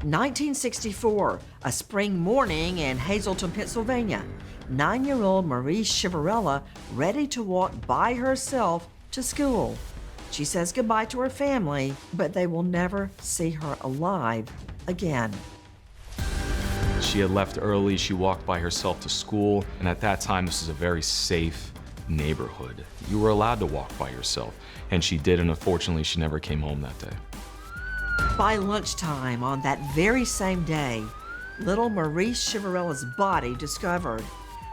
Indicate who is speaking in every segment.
Speaker 1: 1964, a spring morning in Hazleton, Pennsylvania. 9-year-old Marise Chiverella ready to walk by herself to school. She says goodbye to her family, but they will never see her alive again.
Speaker 2: She had left early, she walked by herself to school, and at that time this was a very safe neighborhood. You were allowed to walk by yourself, and she did, and unfortunately she never came home that day.
Speaker 1: By lunchtime on that very same day, little Marise Chiverella's body discovered.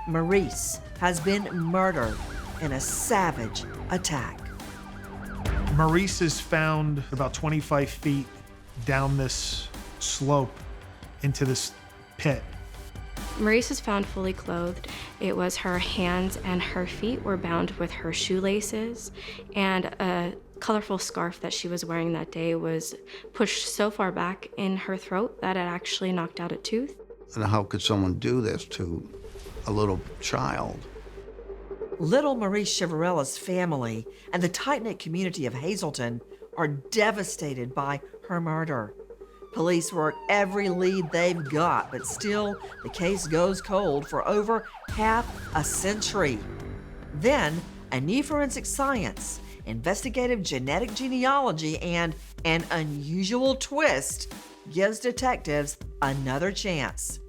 Speaker 1: Marise has been murdered in a savage attack.
Speaker 3: Marise is found about 25 feet down this slope into this pit.
Speaker 4: Marise was found fully clothed. It was her hands and her feet were bound with her shoelaces, and a colorful scarf that she was wearing that day was pushed so far back in her throat that it actually knocked out a tooth.
Speaker 5: And how could someone do this to a little child?
Speaker 1: Little Marise Chiverella's family and the tight-knit community of Hazleton are devastated by her murder. Police work every lead they've got, but still the case goes cold for over half a century. Then, a new forensic science, investigative genetic genealogy, and an unusual twist gives detectives another chance.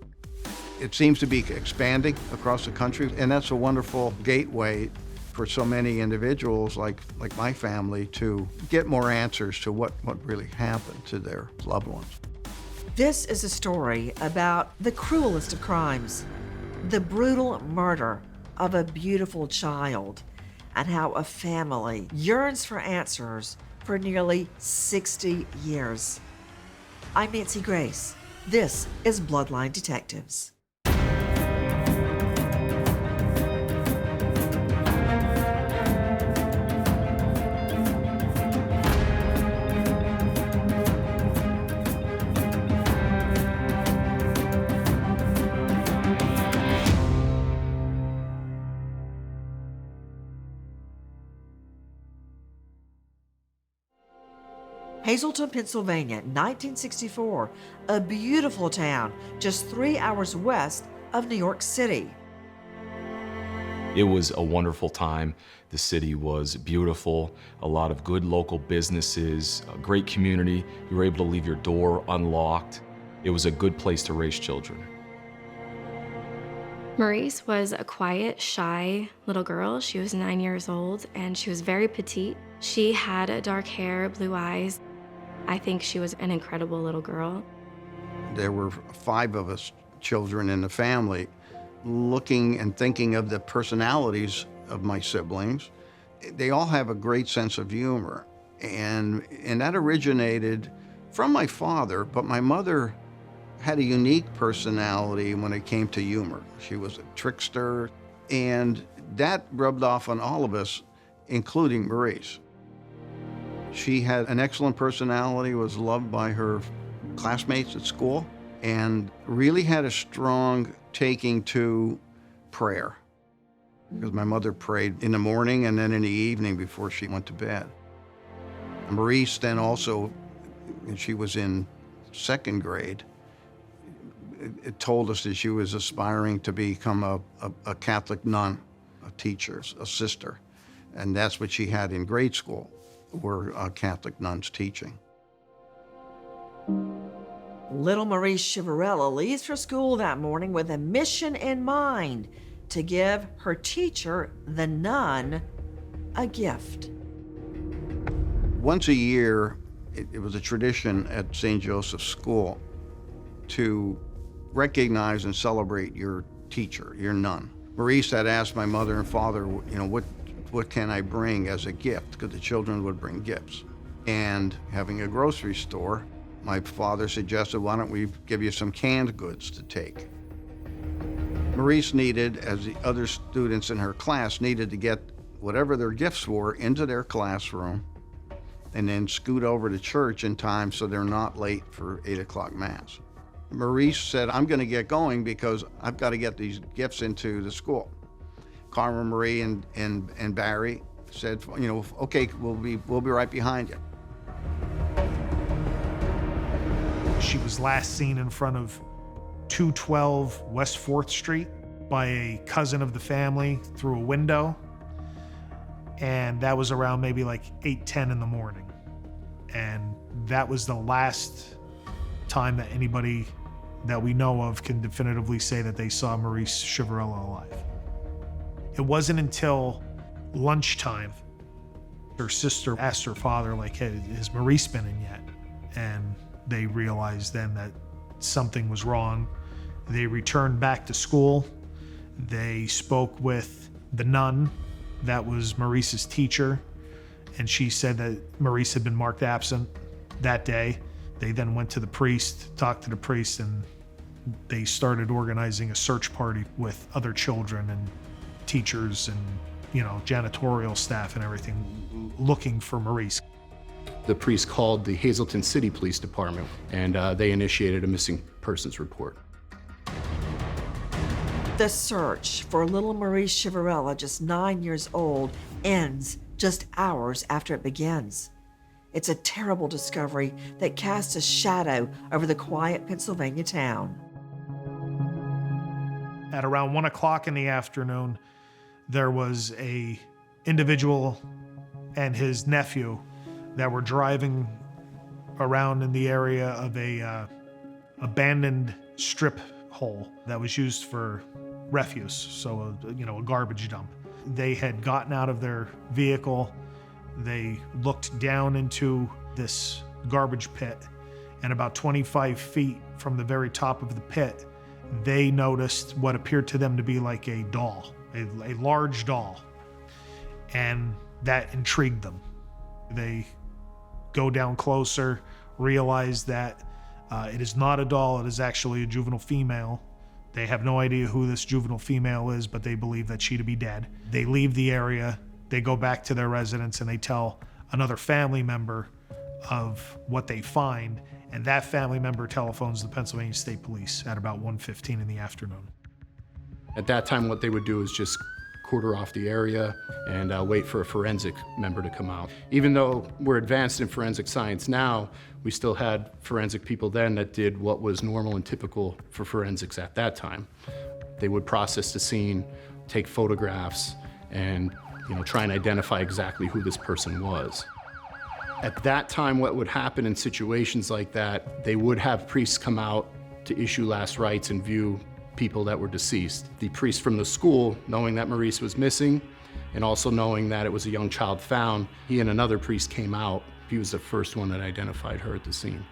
Speaker 5: It seems to be expanding across the country, and that's a wonderful gateway for so many individuals like my family to get more answers to what really happened to their loved ones.
Speaker 1: This is a story about the cruelest of crimes, the brutal murder of a beautiful child, and how a family yearns for answers for nearly 60 years. I'm Nancy Grace. This is Bloodline Detectives. Hazleton, Pennsylvania, 1964, a beautiful town just 3 hours west of New York City.
Speaker 2: It was a wonderful time. The city was beautiful, a lot of good local businesses, a great community. You were able to leave your door unlocked. It was a good place to raise children.
Speaker 4: Marise was a quiet, shy little girl. She was 9 years old, and she was very petite. She had dark hair, blue eyes. I think she was an incredible little girl.
Speaker 5: There were 5 of us children in the family. Looking and thinking of the personalities of my siblings, they all have a great sense of humor. And that originated from my father, but my mother had a unique personality when it came to humor. She was a trickster, and that rubbed off on all of us, including Marise. She had an excellent personality, was loved by her classmates at school, and really had a strong taking to prayer. Because my mother prayed in the morning and then in the evening before she went to bed. Marise then also, when she was in 2nd grade, it told us that she was aspiring to become a Catholic nun, a teacher, a sister. And that's what she had in grade school, were Catholic nuns teaching.
Speaker 1: Little Marise Chiverella leaves for school that morning with a mission in mind: to give her teacher, the nun, a gift.
Speaker 5: Once a year, it was a tradition at St. Joseph's School to recognize and celebrate your teacher, your nun. Marise had asked my mother and father, what can I bring as a gift? Because the children would bring gifts. And having a grocery store, my father suggested, why don't we give you some canned goods to take? Marise needed, as the other students in her class, needed to get whatever their gifts were into their classroom and then scoot over to church in time so they're not late for 8 o'clock Mass. Marise said, I'm gonna get going because I've got to get these gifts into the school. Carmen, Marie, and Barry said, okay, we'll be right behind you.
Speaker 3: She was last seen in front of 212 West 4th Street by a cousin of the family through a window. And that was around maybe like 8:10 in the morning. And that was the last time that anybody that we know of can definitively say that they saw Marise Chiverella alive. It wasn't until lunchtime her sister asked her father, like, hey, has Marise been in yet? And they realized then that something was wrong. They returned back to school. They spoke with the nun that was Marise's teacher, and she said that Marise had been marked absent that day. They then went to the priest, talked to the priest, and they started organizing a search party with other children and teachers and, janitorial staff and everything, looking for Marise.
Speaker 6: The priest called the Hazleton City Police Department, and they initiated a missing persons report.
Speaker 1: The search for little Marise Chiverella, just 9 years old, ends just hours after it begins. It's a terrible discovery that casts a shadow over the quiet Pennsylvania town.
Speaker 3: At around 1 o'clock in the afternoon, there was a individual and his nephew that were driving around in the area of a abandoned strip hole that was used for refuse, so a garbage dump. They had gotten out of their vehicle. They looked down into this garbage pit, and about 25 feet from the very top of the pit, they noticed what appeared to them to be like a doll, a large doll, and that intrigued them. They go down closer, realize that it is not a doll, it is actually a juvenile female. They have no idea who this juvenile female is, but they believe that she to be dead. They leave the area, they go back to their residence, and they tell another family member of what they find, and that family member telephones the Pennsylvania State Police at about 1:15 in the afternoon.
Speaker 6: At that time, what they would do is just quarter off the area and wait for a forensic member to come out. Even though we're advanced in forensic science now, we still had forensic people then that did what was normal and typical for forensics at that time. They would process the scene, take photographs, and try and identify exactly who this person was. At that time, what would happen in situations like that, they would have priests come out to issue last rites and view people that were deceased. The priest from the school, knowing that Marise was missing, and also knowing that it was a young child found, he and another priest came out. He was the first one that identified her at the scene.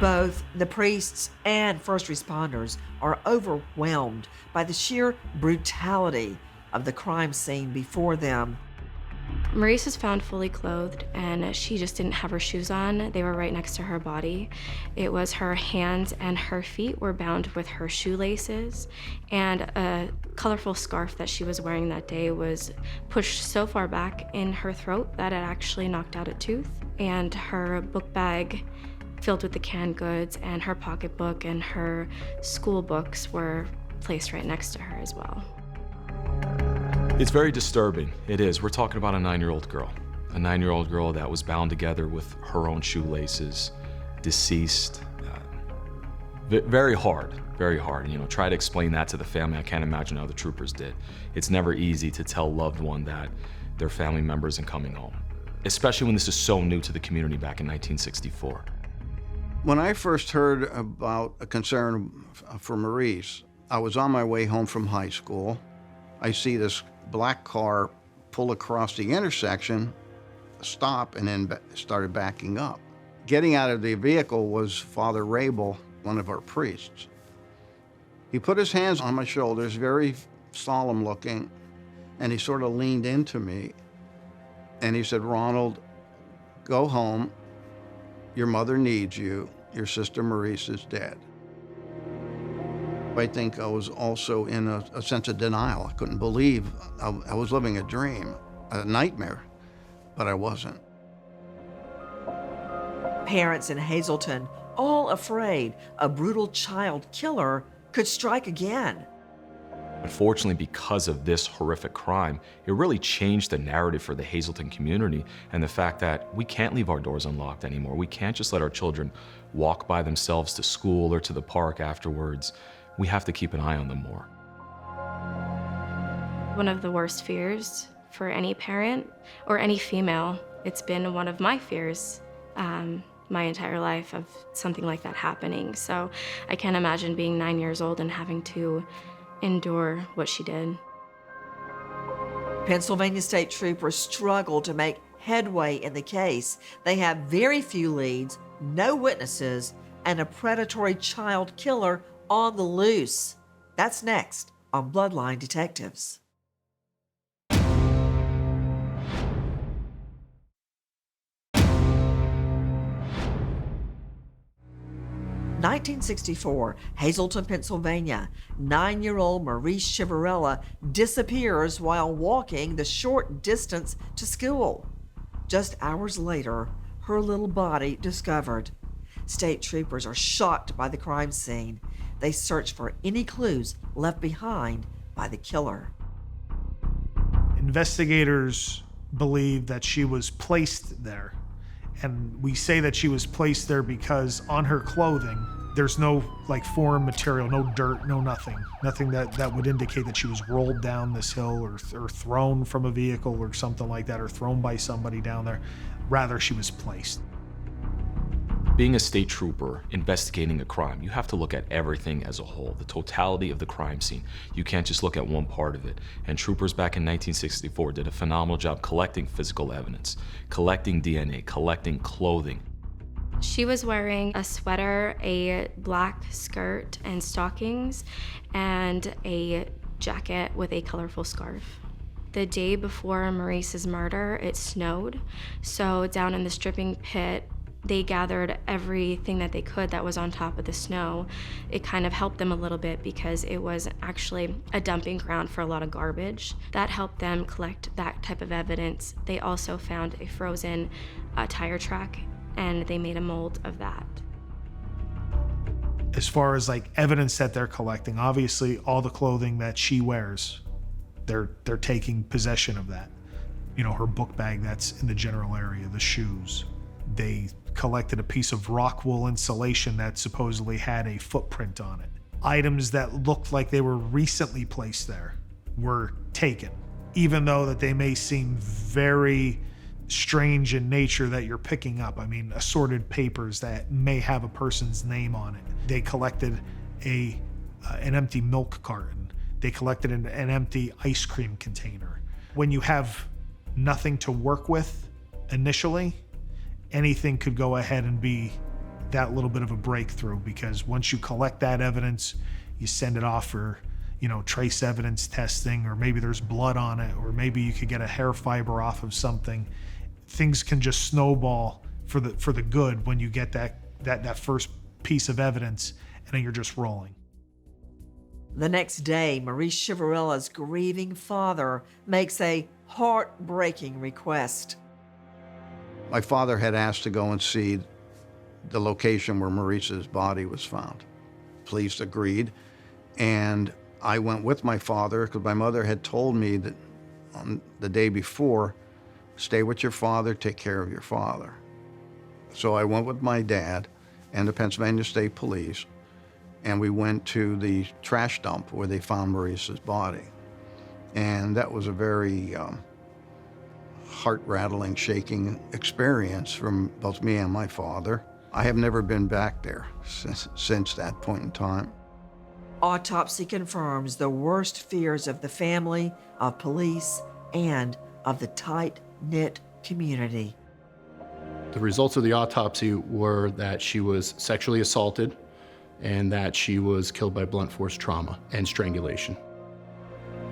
Speaker 1: Both the priests and first responders are overwhelmed by the sheer brutality of the crime scene before them.
Speaker 4: Marise was found fully clothed, and she just didn't have her shoes on. They were right next to her body. It was her hands and her feet were bound with her shoelaces, and a colorful scarf that she was wearing that day was pushed so far back in her throat that it actually knocked out a tooth. And her book bag filled with the canned goods and her pocketbook and her school books were placed right next to her as well.
Speaker 2: It's very disturbing. It is. We're talking about a 9-year-old girl. A 9-year-old girl that was bound together with her own shoelaces, deceased. Very hard, very hard. Try to explain that to the family. I can't imagine how the troopers did. It's never easy to tell a loved one that their family member isn't coming home, especially when this is so new to the community back in 1964.
Speaker 5: When I first heard about a concern for Marise, I was on my way home from high school. I see this black car pull across the intersection, stop, and then started backing up. Getting out of the vehicle was Father Rabel, one of our priests. He put his hands on my shoulders, very solemn looking, and he sort of leaned into me, and he said, "Ronald, go home. Your mother needs you. Your sister Marise is dead." I think I was also in a sense of denial. I couldn't believe I was living a dream, a nightmare, but I wasn't.
Speaker 1: Parents in Hazleton, all afraid a brutal child killer could strike again.
Speaker 2: Unfortunately, because of this horrific crime, it really changed the narrative for the Hazleton community and the fact that we can't leave our doors unlocked anymore. We can't just let our children walk by themselves to school or to the park afterwards. We have to keep an eye on them more.
Speaker 4: One of the worst fears for any parent or any female, it's been one of my fears my entire life of something like that happening. So I can't imagine being 9 years old and having to endure what she did.
Speaker 1: Pennsylvania State Troopers struggle to make headway in the case. They have very few leads, no witnesses, and a predatory child killer on the loose. That's next on Bloodline Detectives. 1964, Hazleton, Pennsylvania. 9-year-old Marise Chiverella disappears while walking the short distance to school. Just hours later, her little body discovered. State troopers are shocked by the crime scene. They search for any clues left behind by the killer.
Speaker 3: Investigators believe that she was placed there. And we say that she was placed there because on her clothing, there's no foreign material, no dirt, no nothing that would indicate that she was rolled down this hill or thrown from a vehicle or something like that, or thrown by somebody down there. Rather, she was placed.
Speaker 2: Being a state trooper investigating a crime, you have to look at everything as a whole, the totality of the crime scene. You can't just look at one part of it. And troopers back in 1964 did a phenomenal job collecting physical evidence, collecting DNA, collecting clothing.
Speaker 4: She was wearing a sweater, a black skirt and stockings, and a jacket with a colorful scarf. The day before Marise's murder, it snowed. So down in the stripping pit, they gathered everything that they could that was on top of the snow. It kind of helped them a little bit because it was actually a dumping ground for a lot of garbage. That helped them collect that type of evidence. They also found a frozen tire track, and they made a mold of that.
Speaker 3: As far as evidence that they're collecting, obviously all the clothing that she wears, they're taking possession of that. You know, her book bag that's in the general area, the shoes. They collected a piece of rock wool insulation that supposedly had a footprint on it. Items that looked like they were recently placed there were taken, even though that they may seem very strange in nature that you're picking up. I mean, assorted papers that may have a person's name on it. They collected an empty milk carton. They collected an empty ice cream container. When you have nothing to work with initially, anything could go ahead and be that little bit of a breakthrough, because once you collect that evidence, you send it off for, trace evidence testing, or maybe there's blood on it, or maybe you could get a hair fiber off of something. Things can just snowball for the good when you get that first piece of evidence, and then you're just rolling.
Speaker 1: The next day, Marise Chiverella's grieving father makes a heartbreaking request.
Speaker 5: My father had asked to go and see the location where Marise's body was found. Police agreed, and I went with my father because my mother had told me that on the day before, stay with your father, take care of your father. So I went with my dad and the Pennsylvania State Police, and we went to the trash dump where they found Marise's body. And that was a very heart-rattling, shaking experience from both me and my father. I have never been back there since that point in time.
Speaker 1: Autopsy confirms the worst fears of the family, of police, and of the tight-knit community.
Speaker 6: The results of the autopsy were that she was sexually assaulted and that she was killed by blunt force trauma and strangulation.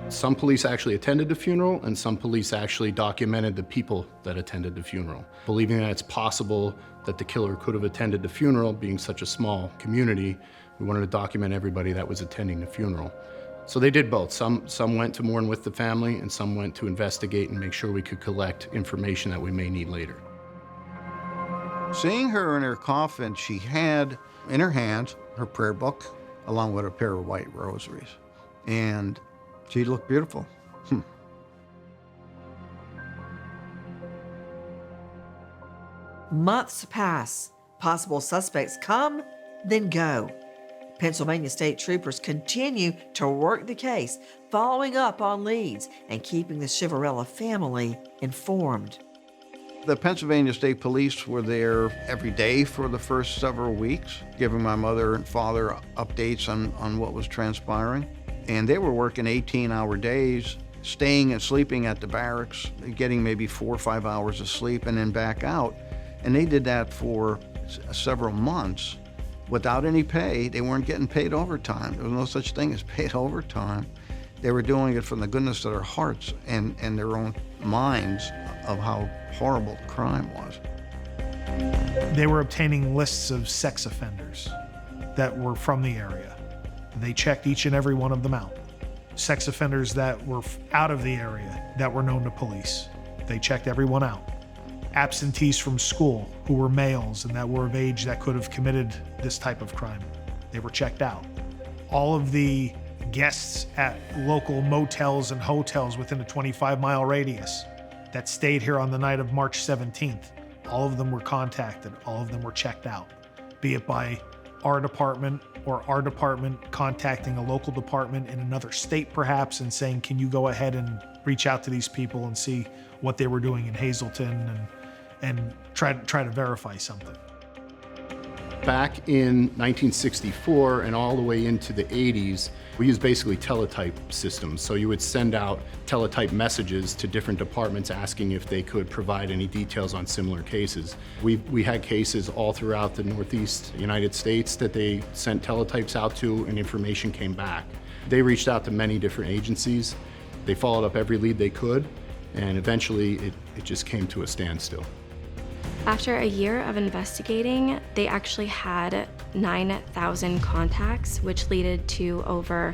Speaker 6: Some police actually attended the funeral, and some police actually documented the people that attended the funeral. Believing that it's possible that the killer could have attended the funeral, being such a small community, we wanted to document everybody that was attending the funeral. So they did both. Some went to mourn with the family, and some went to investigate and make sure we could collect information that we may need later.
Speaker 5: Seeing her in her coffin, she had in her hands her prayer book, along with a pair of white rosaries. And She looked beautiful.
Speaker 1: Months pass. Possible suspects come, then go. Pennsylvania state troopers continue to work the case, following up on leads and keeping the Chiverella family informed.
Speaker 5: The Pennsylvania State Police were there every day for the first several weeks, giving my mother and father updates on what was transpiring. And they were working 18-hour days, staying and sleeping at the barracks, getting maybe 4 or 5 hours of sleep and then back out. And they did that for several months without any pay. They weren't getting paid overtime. There was no such thing as paid overtime. They were doing it from the goodness of their hearts and their own minds of how horrible the crime was.
Speaker 3: They were obtaining lists of sex offenders that were from the area. They checked each and every one of them out. Sex offenders that were out of the area that were known to police. They checked everyone out. Absentees from school who were males and that were of age that could have committed this type of crime. They were checked out. All of the guests at local motels and hotels within a 25-mile radius that stayed here on the night of March 17th, all of them were contacted, all of them were checked out, be it by our department or our department contacting a local department in another state perhaps and saying, can you go ahead and reach out to these people and see what they were doing in Hazleton and try to verify something.
Speaker 6: Back in 1964 and all the way into the 80s, we used basically teletype systems. So you would send out teletype messages to different departments asking if they could provide any details on similar cases. We had cases all throughout the Northeast United States that they sent teletypes out to and information came back. They reached out to many different agencies. They followed up every lead they could, and eventually it just came to a standstill.
Speaker 4: After a year of investigating, they actually had 9,000 contacts, which led to over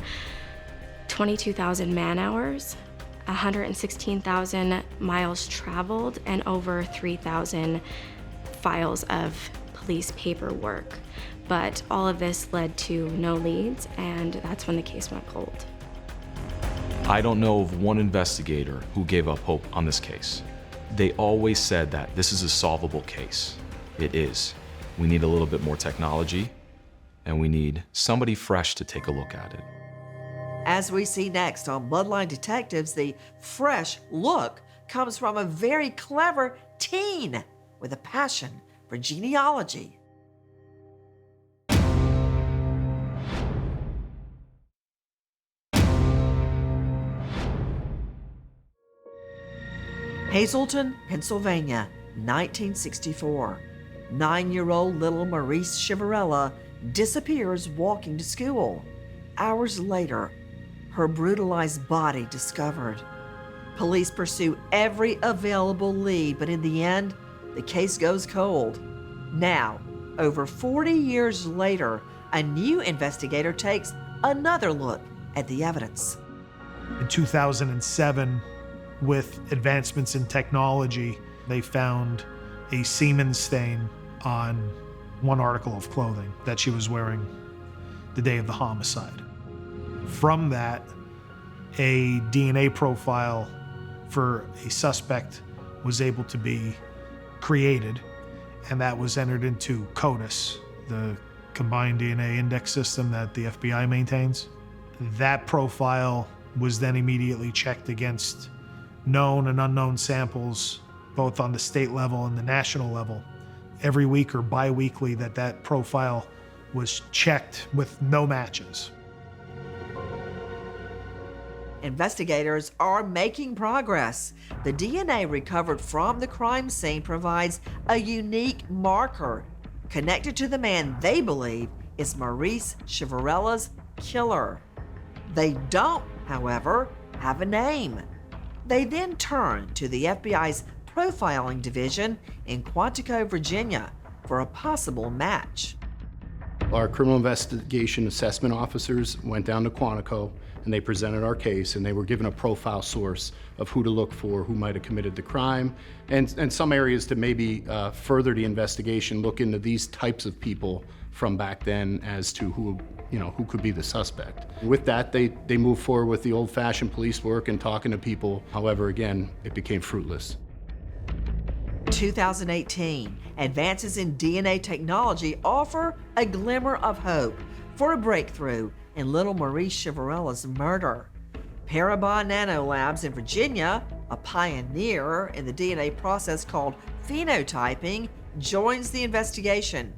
Speaker 4: 22,000 man-hours, 116,000 miles traveled, and over 3,000 files of police paperwork. But all of this led to no leads, and that's when the case went cold.
Speaker 2: I don't know of one investigator who gave up hope on this case. They always said that this is a solvable case. It is. We need a little bit more technology, and we need somebody fresh to take a look at it.
Speaker 1: As we see next on Bloodline Detectives, the fresh look comes from a very clever teen with a passion for genealogy. Hazleton, Pennsylvania, 1964. 9-year-old little Marise Chiverella disappears walking to school. Hours later, her brutalized body discovered. Police pursue every available lead, but in the end, the case goes cold. Now, over 40 years later, a new investigator takes another look at the evidence.
Speaker 3: In 2007, with advancements in technology, they found a semen stain on one article of clothing that she was wearing the day of the homicide. From that, a DNA profile for a suspect was able to be created, and that was entered into CODIS, the combined DNA index system that the FBI maintains. That profile was then immediately checked against known and unknown samples, both on the state level and the national level. Every week or bi-weekly that profile was checked with no matches.
Speaker 1: Investigators are making progress. The DNA recovered from the crime scene provides a unique marker connected to the man they believe is Marise Chiverella's killer. They don't, however, have a name. They then turn to the FBI's profiling division in Quantico, Virginia, for a possible match.
Speaker 6: Our criminal investigation assessment officers went down to Quantico and they presented our case, and they were given a profile source of who to look for, who might have committed the crime, and some areas to maybe further the investigation, look into these types of people from back then as to who could be the suspect. With that, they moved forward with the old-fashioned police work and talking to people. However, again, it became fruitless.
Speaker 1: 2018, advances in DNA technology offer a glimmer of hope for a breakthrough in little Marise Chiverella's murder. Parabon Nanolabs in Virginia, a pioneer in the DNA process called phenotyping, joins the investigation.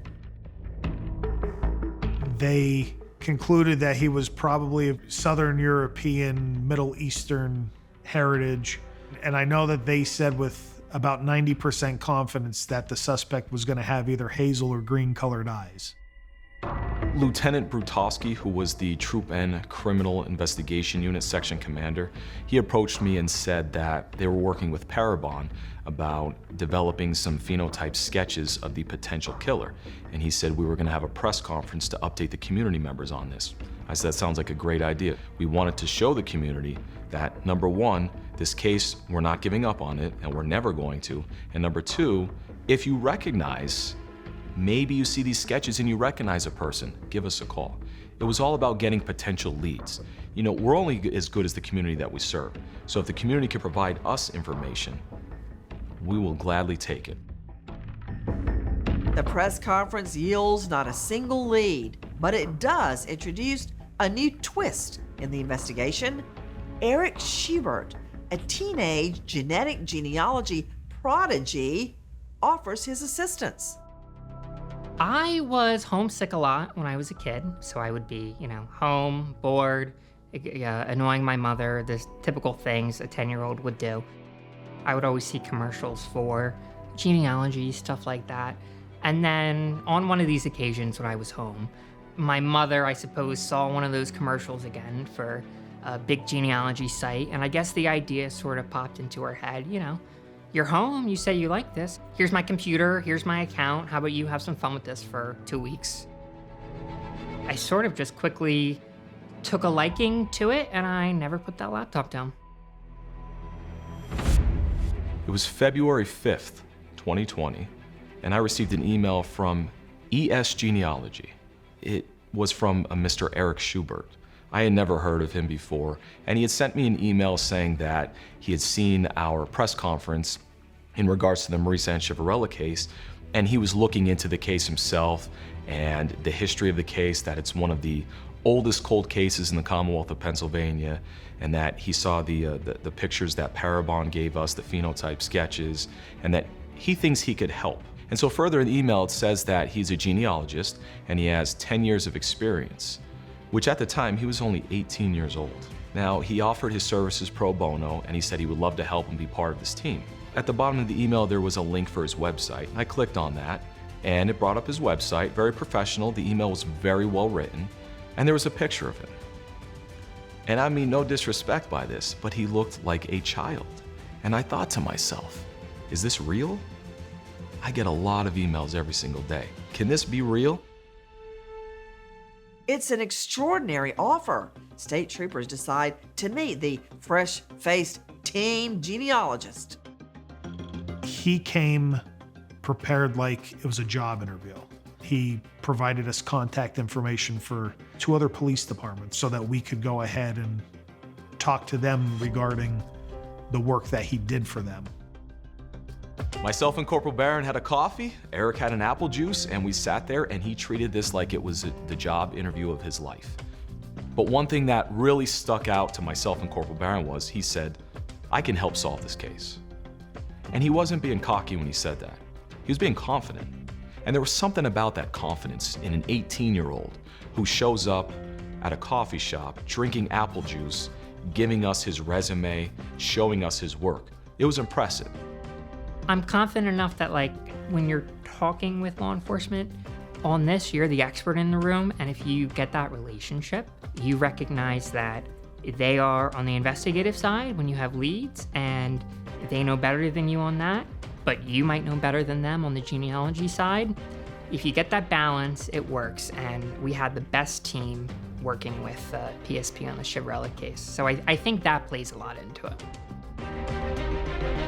Speaker 3: They concluded that he was probably of Southern European, Middle Eastern heritage. And I know that they said with about 90% confidence that the suspect was going to have either hazel or green colored eyes.
Speaker 2: Lieutenant Brutowski, who was the Troop N Criminal Investigation Unit Section Commander, he approached me and said that they were working with Parabon about developing some phenotype sketches of the potential killer. And he said we were going to have a press conference to update the community members on this. I said, that sounds like a great idea. We wanted to show the community that, number one, this case, we're not giving up on it, and we're never going to. And number two, if you recognize, maybe you see these sketches and you recognize a person, give us a call. It was all about getting potential leads. You know, we're only as good as the community that we serve. So if the community can provide us information, we will gladly take it.
Speaker 1: The press conference yields not a single lead, but it does introduce a new twist in the investigation. Eric Schubert, a teenage genetic genealogy prodigy, offers his assistance.
Speaker 7: I was homesick a lot when I was a kid, so I would be, home, bored, annoying my mother, the typical things a 10-year-old would do. I would always see commercials for genealogy, stuff like that. And then on one of these occasions when I was home, my mother, I suppose, saw one of those commercials again for a big genealogy site, and I guess the idea sort of popped into her head, you're home, you say you like this. Here's my computer, here's my account. How about you have some fun with this for 2 weeks? I sort of just quickly took a liking to it, and I never put that laptop down.
Speaker 2: It was February 5th, 2020, and I received an email from ES Genealogy. It was from a Mr. Eric Schubert. I had never heard of him before, and he had sent me an email saying that he had seen our press conference in regards to the Marise Chiverella case, and he was looking into the case himself and the history of the case, that it's one of the oldest cold cases in the Commonwealth of Pennsylvania, and that he saw the pictures that Parabon gave us, the phenotype sketches, and that he thinks he could help. And so further in the email, it says that he's a genealogist and he has 10 years of experience, which at the time, he was only 18 years old. Now, he offered his services pro bono, and he said he would love to help and be part of this team. At the bottom of the email, there was a link for his website. I clicked on that, and it brought up his website, very professional. The email was very well written, and there was a picture of him. And I mean, no disrespect by this, but he looked like a child. And I thought to myself, is this real? I get a lot of emails every single day. Can this be real?
Speaker 1: It's an extraordinary offer. State troopers decide to meet the fresh-faced teen genealogist.
Speaker 3: He came prepared like it was a job interview. He provided us contact information for 2 other police departments so that we could go ahead and talk to them regarding the work that he did for them.
Speaker 2: Myself and Corporal Barron had a coffee, Eric had an apple juice, and we sat there and he treated this like it was the job interview of his life. But one thing that really stuck out to myself and Corporal Barron was he said, I can help solve this case. And he wasn't being cocky when he said that. He was being confident. And there was something about that confidence in an 18-year-old who shows up at a coffee shop, drinking apple juice, giving us his resume, showing us his work. It was impressive.
Speaker 7: I'm confident enough that when you're talking with law enforcement on this, you're the expert in the room, and if you get that relationship, you recognize that they are on the investigative side when you have leads, and they know better than you on that, but you might know better than them on the genealogy side. If you get that balance, it works, and we had the best team working with PSP on the Chiverella case, so I think that plays a lot into it.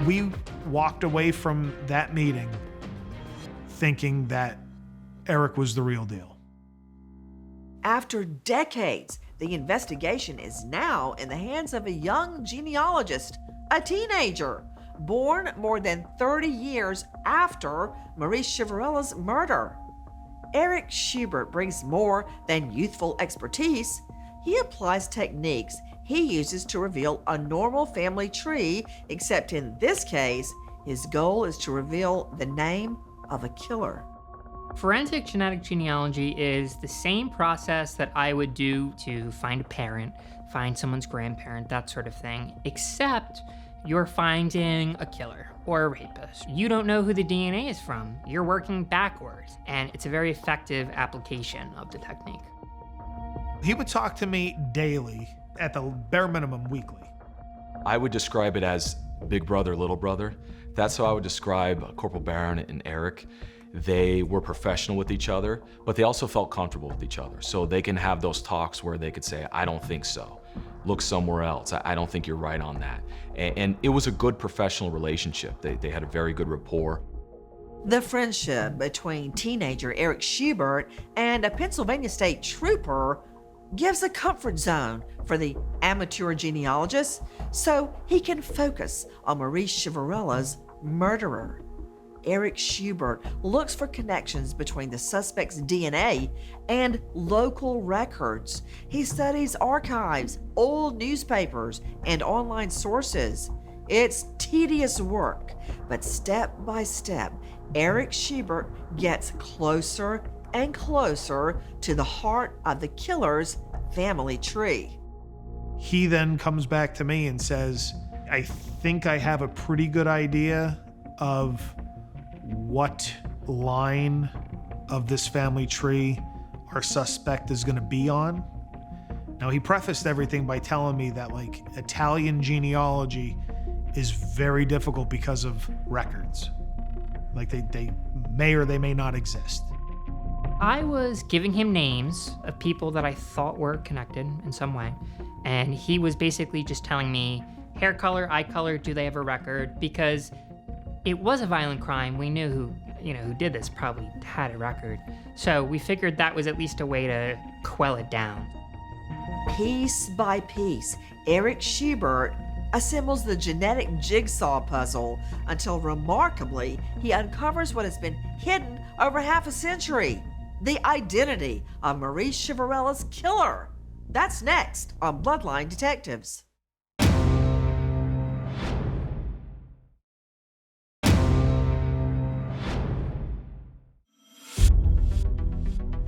Speaker 3: We walked away from that meeting thinking that Eric was the real deal.
Speaker 1: After decades, the investigation is now in the hands of a young genealogist, a teenager, born more than 30 years after Marise Chiverella's murder. Eric Schubert brings more than youthful expertise. He applies techniques he uses to reveal a normal family tree, except in this case, his goal is to reveal the name of a killer.
Speaker 7: Forensic genetic genealogy is the same process that I would do to find a parent, find someone's grandparent, that sort of thing, except you're finding a killer or a rapist. You don't know who the DNA is from. You're working backwards, and it's a very effective application of the technique.
Speaker 3: He would talk to me daily, at the bare minimum weekly.
Speaker 2: I would describe it as big brother, little brother. That's how I would describe Corporal Barron and Eric. They were professional with each other, but they also felt comfortable with each other. So they can have those talks where they could say, I don't think so. Look somewhere else. I don't think you're right on that. And it was a good professional relationship. They had a very good rapport.
Speaker 1: The friendship between teenager Eric Schubert and a Pennsylvania state trooper gives a comfort zone for the amateur genealogist so he can focus on Marise Chiverella's murderer. Eric Schubert looks for connections between the suspect's DNA and local records. He studies archives, old newspapers, and online sources. It's tedious work, but step by step, Eric Schubert gets closer and closer to the heart of the killer's family tree.
Speaker 3: He then comes back to me and says, I think I have a pretty good idea of what line of this family tree our suspect is going to be on. Now, he prefaced everything by telling me that like Italian genealogy is very difficult because of records. Like they may or they may not exist.
Speaker 7: I was giving him names of people that I thought were connected in some way, and he was basically just telling me hair color, eye color, do they have a record? Because it was a violent crime. We knew who did this probably had a record. So we figured that was at least a way to quell it down.
Speaker 1: Piece by piece, Eric Schubert assembles the genetic jigsaw puzzle until remarkably he uncovers what has been hidden over half a century: the identity of Marise Chiverella's killer. That's next on Bloodline Detectives.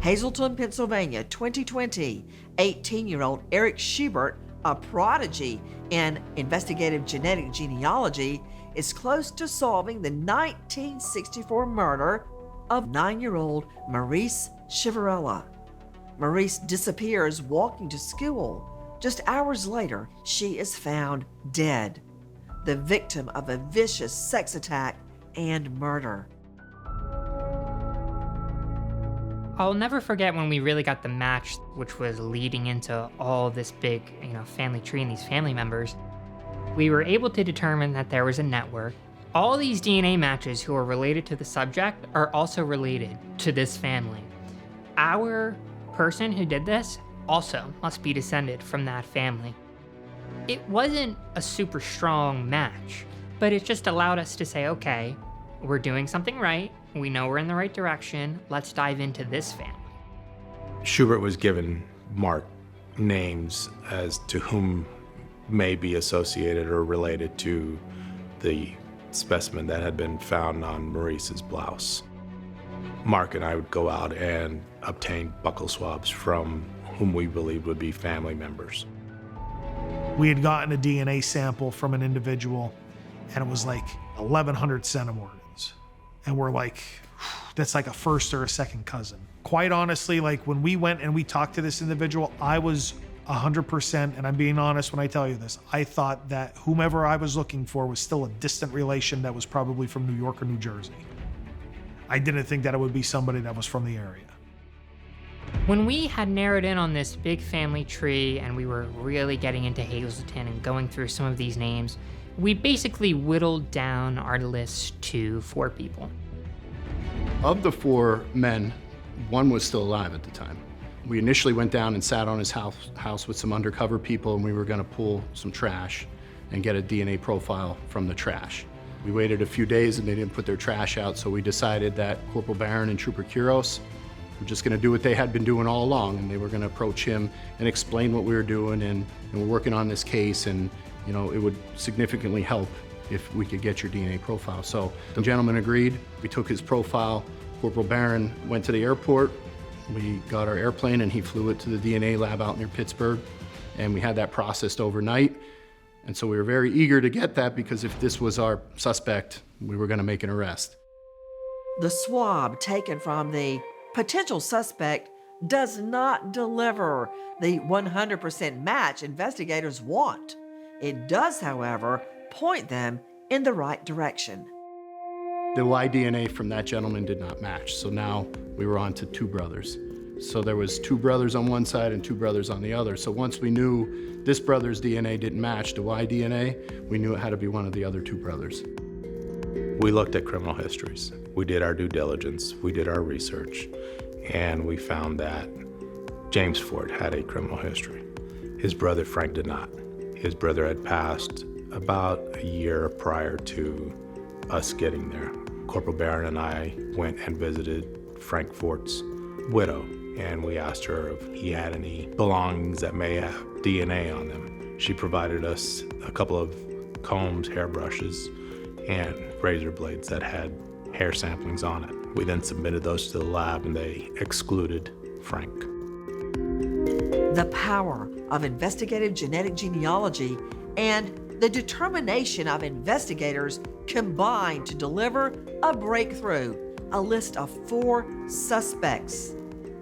Speaker 1: Hazleton, Pennsylvania, 2020. 18-year-old Eric Schubert, a prodigy in investigative genetic genealogy, is close to solving the 1964 murder of 9-year-old Marise Chiverella. Marise disappears walking to school. Just hours later, she is found dead, the victim of a vicious sex attack and murder.
Speaker 7: I'll never forget when we really got the match, which was leading into all this big, family tree and these family members. We were able to determine that there was a network. All these DNA matches who are related to the subject are also related to this family. Our person who did this also must be descended from that family. It wasn't a super strong match, but it just allowed us to say, okay, we're doing something right. We know we're in the right direction. Let's dive into this family.
Speaker 6: Schubert was given marked names as to whom may be associated or related to the specimen that had been found on Marise's blouse. Mark and I would go out and obtain buccal swabs from whom we believed would be family members.
Speaker 3: We had gotten a DNA sample from an individual, and it was like 1,100 centimorgans. And we're like, that's like a first or a second cousin. Quite honestly, like when we went and we talked to this individual, I was 100%, and I'm being honest when I tell you this, I thought that whomever I was looking for was still a distant relation that was probably from New York or New Jersey. I didn't think that it would be somebody that was from the area.
Speaker 7: When we had narrowed in on this big family tree and we were really getting into Hazleton and going through some of these names, we basically whittled down our list to 4 people.
Speaker 6: Of the 4 men, one was still alive at the time. We initially went down and sat on his house with some undercover people, and we were gonna pull some trash and get a DNA profile from the trash. We waited a few days and they didn't put their trash out, so we decided that Corporal Barron and Trooper Kuros were just gonna do what they had been doing all along, and they were gonna approach him and explain what we were doing, and we're working on this case, and you know, it would significantly help if we could get your DNA profile. So the gentleman agreed. We took his profile. Corporal Barron went to the airport. We got our airplane and he flew it to the DNA lab out near Pittsburgh, and we had that processed overnight. And so we were very eager to get that, because if this was our suspect, we were gonna make an arrest.
Speaker 1: The swab taken from the potential suspect does not deliver the 100% match investigators want. It does, however, point them in the right direction.
Speaker 6: The Y DNA from that gentleman did not match, so now we were on to two brothers. So there was two brothers on one side and two brothers on the other. So once we knew this brother's DNA didn't match the Y DNA, we knew it had to be one of the other two brothers.
Speaker 8: We looked at criminal histories. We did our due diligence, we did our research, and we found that James Fort had a criminal history. His brother Frank did not. His brother had passed about a year prior to us getting there. Corporal Barron and I went and visited Frank Fort's widow, and we asked her if he had any belongings that may have DNA on them. She provided us a couple of combs, hairbrushes, and razor blades that had hair samplings on it. We then submitted those to the lab, and they excluded Frank.
Speaker 1: The power of investigative genetic genealogy and the determination of investigators combine to deliver a breakthrough, a list of 4 suspects.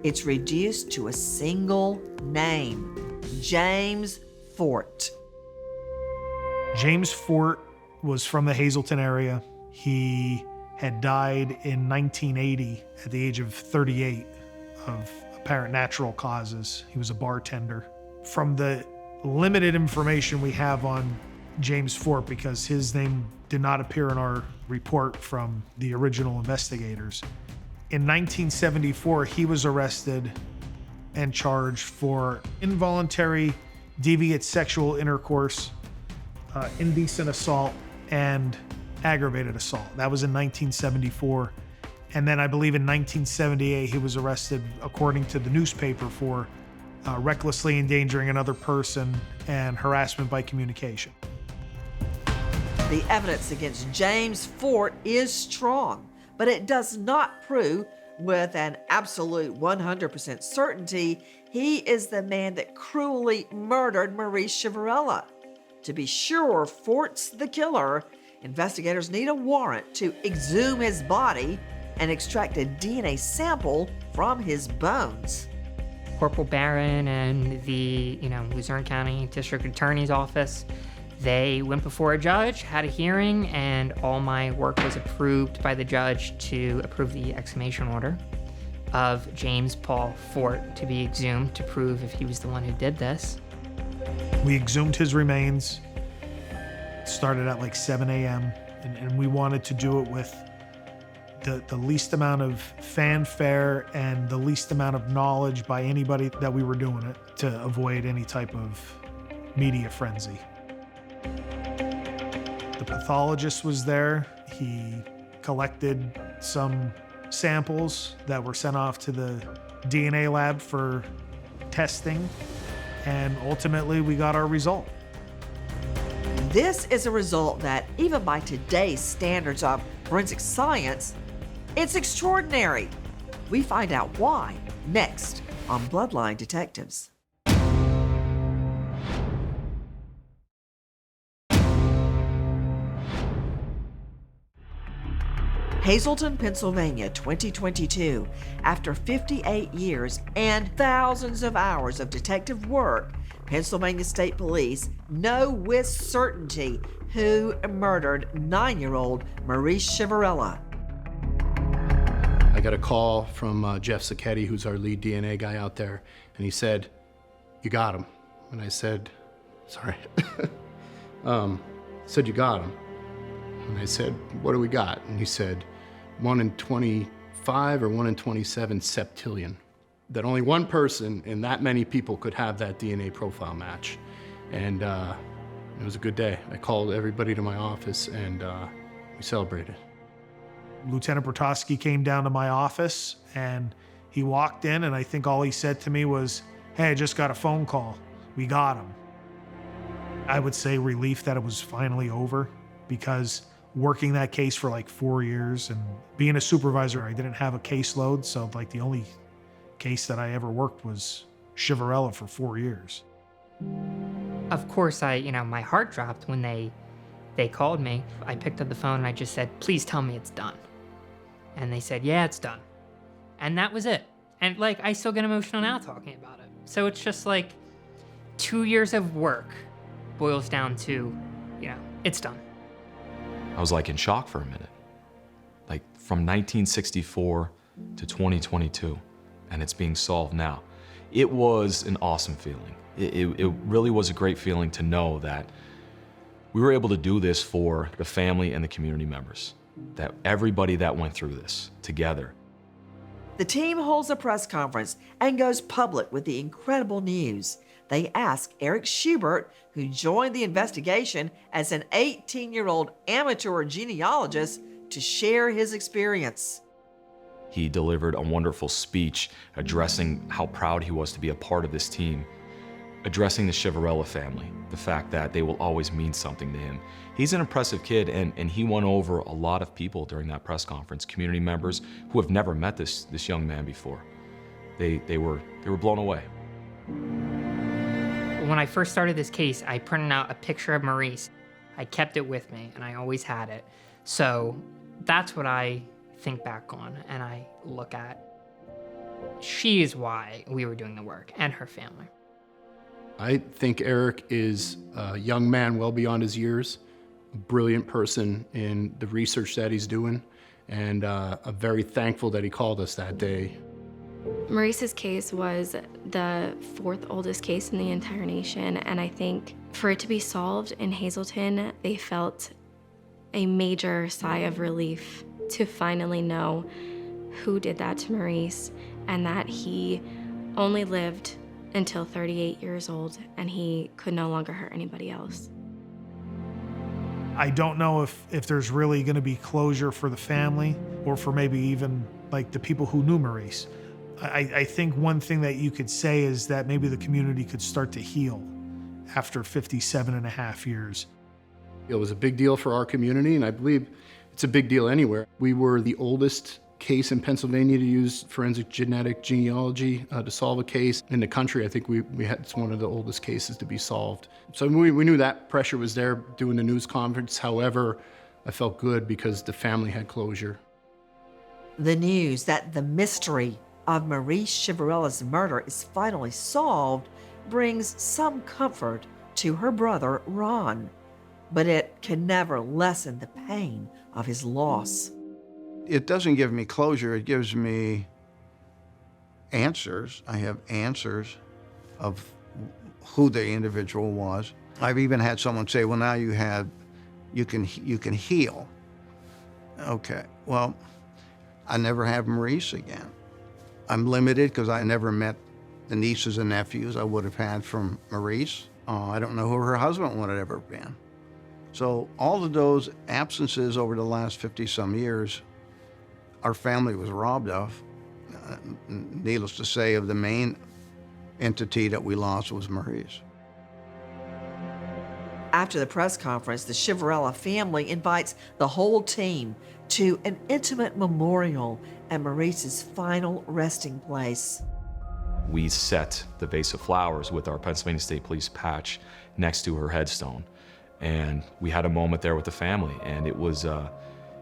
Speaker 1: It's reduced to a single name, James Fort.
Speaker 3: James Fort was from the Hazleton area. He had died in 1980 at the age of 38 of apparent natural causes. He was a bartender. From the limited information we have on James Fort, because his name did not appear in our report from the original investigators, in 1974, he was arrested and charged for involuntary deviant sexual intercourse, indecent assault, and aggravated assault. That was in 1974. And then I believe in 1978, he was arrested, according to the newspaper, for recklessly endangering another person and harassment by communication.
Speaker 1: The evidence against James Fort is strong, but it does not prove with an absolute 100% certainty he is the man that cruelly murdered Marise Chiverella. To be sure Fort's the killer, investigators need a warrant to exhume his body and extract a DNA sample from his bones.
Speaker 7: Corporal Barron and the, Luzerne County District Attorney's Office, they went before a judge, had a hearing, and all my work was approved by the judge to approve the exhumation order of James Paul Fort to be exhumed to prove if he was the one who did this.
Speaker 3: We exhumed his remains. It started at like 7 a.m. and we wanted to do it with the least amount of fanfare and the least amount of knowledge by anybody that we were doing it, to avoid any type of media frenzy. The pathologist was there. He collected some samples that were sent off to the DNA lab for testing, and ultimately we got our result.
Speaker 1: This is a result that, even by today's standards of forensic science, it's extraordinary. We find out why next on Bloodline Detectives. Hazleton, Pennsylvania, 2022. After 58 years and thousands of hours of detective work, Pennsylvania State Police know with certainty who murdered 9-year-old Marise Chiverella.
Speaker 6: I got a call from Jeff Sacchetti, who's our lead DNA guy out there, and he said, "You got him." And I said, "Sorry." Said, "You got him." And I said, "What do we got?" And he said, 1 in 25 or 1 in 27 septillion. that only one person in that many people could have that DNA profile match. And it was a good day. I called everybody to my office and we celebrated.
Speaker 3: Lieutenant Bertosky came down to my office and he walked in, and I think all he said to me was, "Hey, I just got a phone call. We got him." I would say relief that it was finally over, because working that case for like 4 years and being a supervisor, I didn't have a caseload. So like the only case that I ever worked was Chiverella for 4 years.
Speaker 7: Of course, my heart dropped when they called me. I picked up the phone and I just said, "Please tell me it's done." And they said, "Yeah, it's done." And that was it. And like, I still get emotional now talking about it. So it's just like 2 years of work boils down to, it's done.
Speaker 2: I was like in shock for a minute. Like from 1964 to 2022, and it's being solved now. It was an awesome feeling. It really was a great feeling to know that we were able to do this for the family and the community members, that everybody that went through this together.
Speaker 1: The team holds a press conference and goes public with the incredible news. They ask Eric Schubert, who joined the investigation as an 18-year-old amateur genealogist, to share his experience.
Speaker 2: He delivered a wonderful speech addressing how proud he was to be a part of this team, addressing the Chiverella family, the fact that they will always mean something to him. He's an impressive kid, and he won over a lot of people during that press conference, community members who have never met this young man before. They were blown away.
Speaker 7: When I first started this case, I printed out a picture of Marise. I kept it with me, and I always had it. So that's what I think back on, and I look at. She is why we were doing the work, and her family.
Speaker 6: I think Eric is a young man well beyond his years, a brilliant person in the research that he's doing, and I'm very thankful that he called us that day.
Speaker 4: Marise's case was the 4th oldest case in the entire nation, and I think for it to be solved in Hazleton, they felt a major sigh of relief to finally know who did that to Marise, and that he only lived until 38 years old, and he could no longer hurt anybody else.
Speaker 3: I don't know if there's really going to be closure for the family, or for maybe even like the people who knew Marise. I think one thing that you could say is that maybe the community could start to heal after 57 and a half years.
Speaker 6: It was a big deal for our community, and I believe it's a big deal anywhere. We were the oldest case in Pennsylvania to use forensic genetic genealogy to solve a case. In the country, I think it's one of the oldest cases to be solved. So we knew that pressure was there doing the news conference. However, I felt good because the family had closure.
Speaker 1: The news that the mystery of Marise Chiverella's murder is finally solved brings some comfort to her brother, Ron, but it can never lessen the pain of his loss.
Speaker 5: It doesn't give me closure, it gives me answers. I have answers of who the individual was. I've even had someone say, "Well, now you can heal." Okay, well, I never have Marise again. I'm limited because I never met the nieces and nephews I would have had from Marise. I don't know who her husband would have ever been. So all of those absences over the last 50-some years, our family was robbed of. Needless to say, of the main entity that we lost was Marise.
Speaker 1: After the press conference, the Chiverella family invites the whole team to an intimate memorial at Marise's final resting place.
Speaker 2: We set the vase of flowers with our Pennsylvania State Police patch next to her headstone, and we had a moment there with the family, and it was a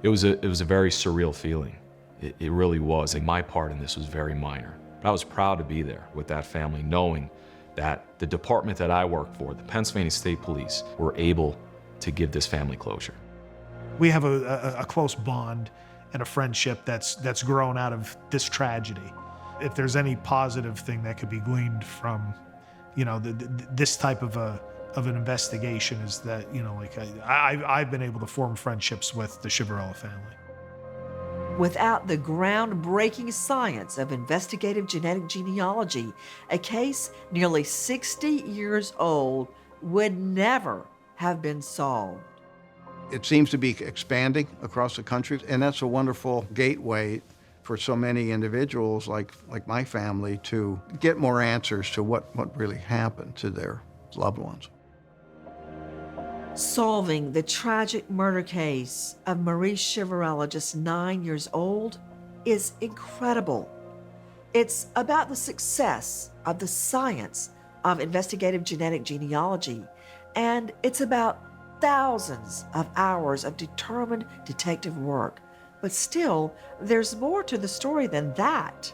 Speaker 2: very surreal feeling. It really was, and my part in this was very minor. But I was proud to be there with that family, knowing that the department that I work for, the Pennsylvania State Police, were able to give this family closure.
Speaker 3: We have a close bond and a friendship that's grown out of this tragedy. If there's any positive thing that could be gleaned from, this type of an investigation, is that, I've been able to form friendships with the Chiverella family.
Speaker 1: Without the groundbreaking science of investigative genetic genealogy, a case nearly 60 years old would never have been solved.
Speaker 5: It seems to be expanding across the country, and that's a wonderful gateway for so many individuals like my family to get more answers to what really happened to their loved ones.
Speaker 1: Solving the tragic murder case of Marise Chiverella, just 9 years old, is incredible. It's about the success of the science of investigative genetic genealogy, and it's about thousands of hours of determined detective work. But still, there's more to the story than that.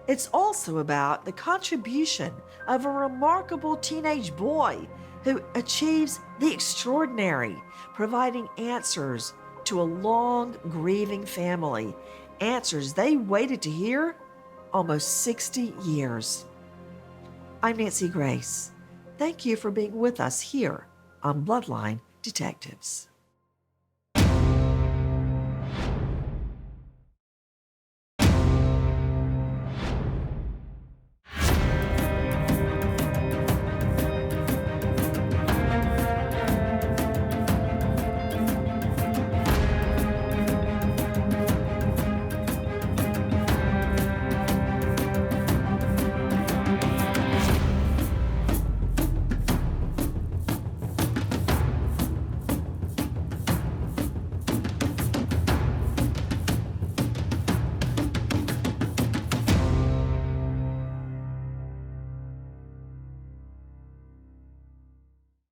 Speaker 1: It's also about the contribution of a remarkable teenage boy who achieves the extraordinary, providing answers to a long grieving family, answers they waited to hear almost 60 years. I'm Nancy Grace. Thank you for being with us here on Bloodline Detectives.